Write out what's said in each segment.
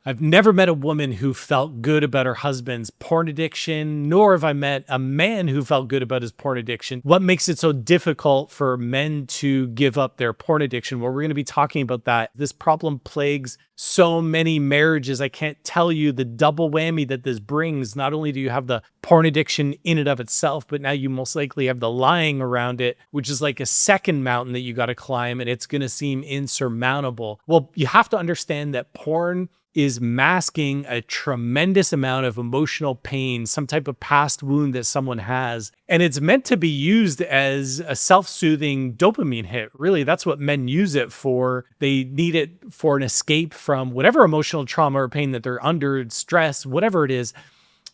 I've never met a woman who felt good about her husband's porn addiction, nor have I met a man who felt good about his porn addiction. What makes it so difficult for men to give up their porn addiction? Well, we're going to be talking about that. This problem plagues so many marriages. I can't tell you the double whammy that this brings. Not only do you have the porn addiction in and of itself, but now you most likely have the lying around it, which is like a second mountain that you got to climb, and it's going to seem insurmountable. Well, you have to understand that porn is masking a tremendous amount of emotional pain, some type of past wound that someone has. And it's meant to be used as a self-soothing dopamine hit. Really, that's what men use it for. They need it for an escape from whatever emotional trauma or pain that they're under, stress, whatever it is.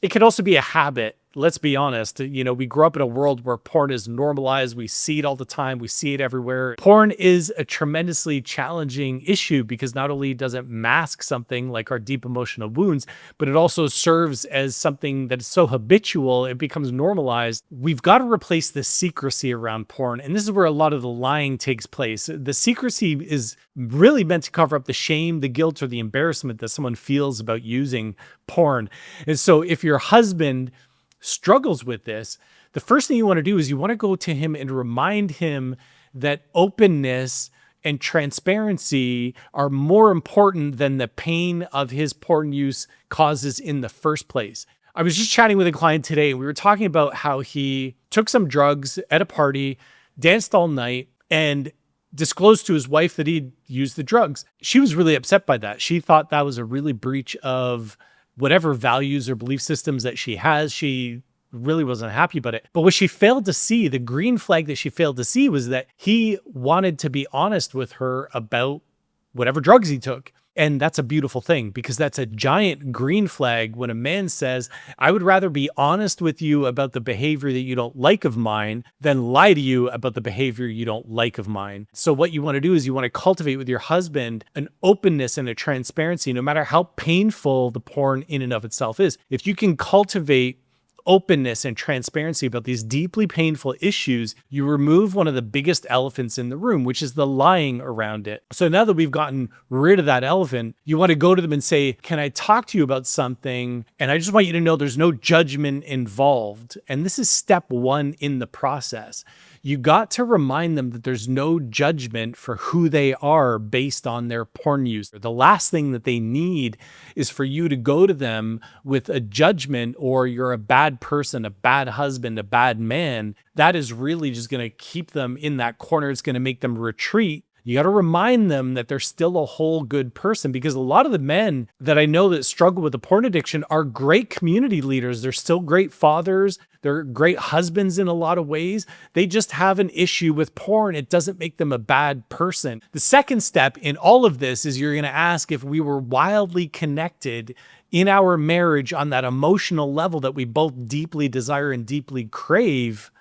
It could also be a habit. Let's be honest. We grew up in a world where porn is normalized. We see it all the time. We see it everywhere. Porn is a tremendously challenging issue because not only does it mask something like our deep emotional wounds, but it also serves as something that is so habitual, it becomes normalized. We've got to replace the secrecy around porn. And this is where a lot of the lying takes place. The secrecy is really meant to cover up the shame, the guilt, or the embarrassment that someone feels about using porn. And so if your husband struggles with this, the first thing you want to do is you want to go to him and remind him that openness and transparency are more important than the pain of his porn use causes in the first place. I was just chatting with a client today, and we were talking about how he took some drugs at a party, danced all night, and disclosed to his wife that he'd used the drugs. She was really upset by that. She thought that was a really breach of whatever values or belief systems that she has. She really wasn't happy about it. But what she failed to see, the green flag that she failed to see, was that he wanted to be honest with her about whatever drugs he took. And that's a beautiful thing, because that's a giant green flag when a man says, I would rather be honest with you about the behavior that you don't like of mine than lie to you about the behavior you don't like of mine. So what you want to do is you want to cultivate with your husband an openness and a transparency, no matter how painful the porn in and of itself is. If you can cultivate openness and transparency about these deeply painful issues, you remove one of the biggest elephants in the room, which is the lying around it. So now that we've gotten rid of that elephant, you want to go to them and say, can I talk to you about something? And I just want you to know there's no judgment involved. And this is step one in the process. You got to remind them that there's no judgment for who they are based on their porn use. The last thing that they need is for you to go to them with a judgment, or you're a bad person, a bad husband, a bad man. That is really just going to keep them in that corner. It's going to make them retreat. You got to remind them that they're still a whole good person, because a lot of the men that I know that struggle with the porn addiction are great community leaders. They're still great fathers. They're great husbands in a lot of ways. They just have an issue with porn. It doesn't make them a bad person. The second step in all of this is you're going to ask, if we were wildly connected in our marriage on that emotional level that we both deeply desire and deeply crave,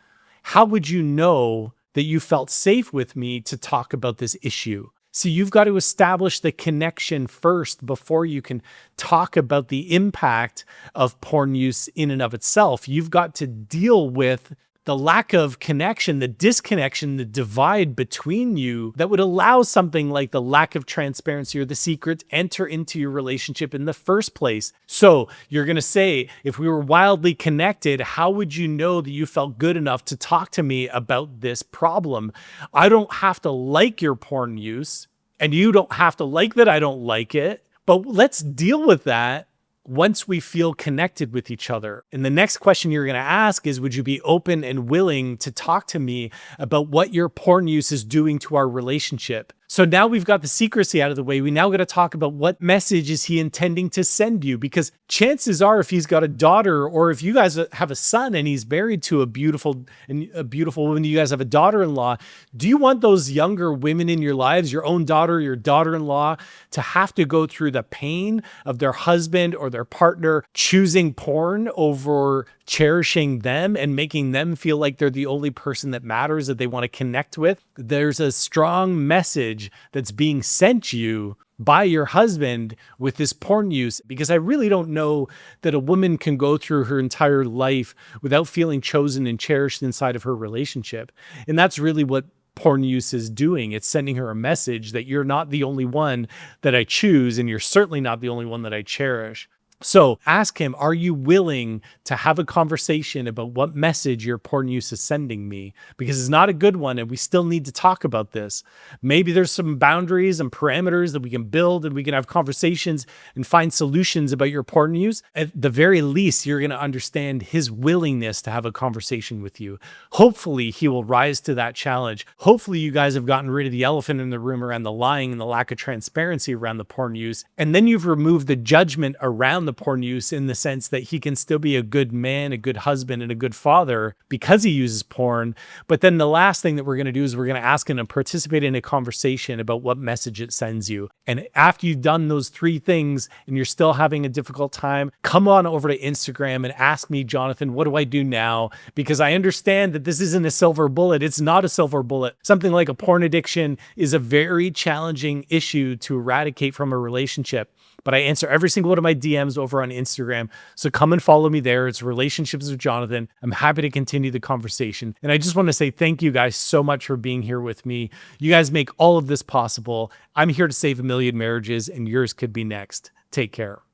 how would you know that you felt safe with me to talk about this issue? So you've got to establish the connection first before you can talk about the impact of porn use in and of itself. You've got to deal with the lack of connection, the disconnection, the divide between you that would allow something like the lack of transparency or the secret enter into your relationship in the first place. So you're going to say, if we were wildly connected, how would you know that you felt good enough to talk to me about this problem? I don't have to like your porn use, and you don't have to like that I don't like it, but let's deal with that once we feel connected with each other. And the next question you're going to ask is, would you be open and willing to talk to me about what your porn use is doing to our relationship? So now we've got the secrecy out of the way. We now got to talk about what message is he intending to send you, because chances are, if he's got a daughter, or if you guys have a son and he's married to a beautiful woman, you guys have a daughter-in-law, do you want those younger women in your lives, your own daughter, your daughter-in-law, to have to go through the pain of their husband or their partner choosing porn over cherishing them and making them feel like they're the only person that matters, that they want to connect with? There's a strong message that's being sent you by your husband with this porn use, because I really don't know that a woman can go through her entire life without feeling chosen and cherished inside of her relationship. And that's really what porn use is doing. It's sending her a message that you're not the only one that I choose, and you're certainly not the only one that I cherish. So ask him, are you willing to have a conversation about what message your porn use is sending me? Because it's not a good one, and we still need to talk about this. Maybe there's some boundaries and parameters that we can build, and we can have conversations and find solutions about your porn use. At the very least, you're going to understand his willingness to have a conversation with you. Hopefully, he will rise to that challenge. Hopefully, you guys have gotten rid of the elephant in the room around the lying and the lack of transparency around the porn use. And then you've removed the judgment around the porn use in the sense that he can still be a good man, a good husband, and a good father because he uses porn. But then the last thing that we're going to do is we're going to ask him to participate in a conversation about what message it sends you. And after you've done those three things and you're still having a difficult time, come on over to Instagram and ask me, Jonathan, what do I do now? Because I understand that this isn't a silver bullet. It's not a silver bullet. Something like a porn addiction is a very challenging issue to eradicate from a relationship. But I answer every single one of my DMs over on Instagram. So come and follow me there. It's Relationships with Jonathan. I'm happy to continue the conversation. And I just want to say thank you guys so much for being here with me. You guys make all of this possible. I'm here to save 1 million marriages, and yours could be next. Take care.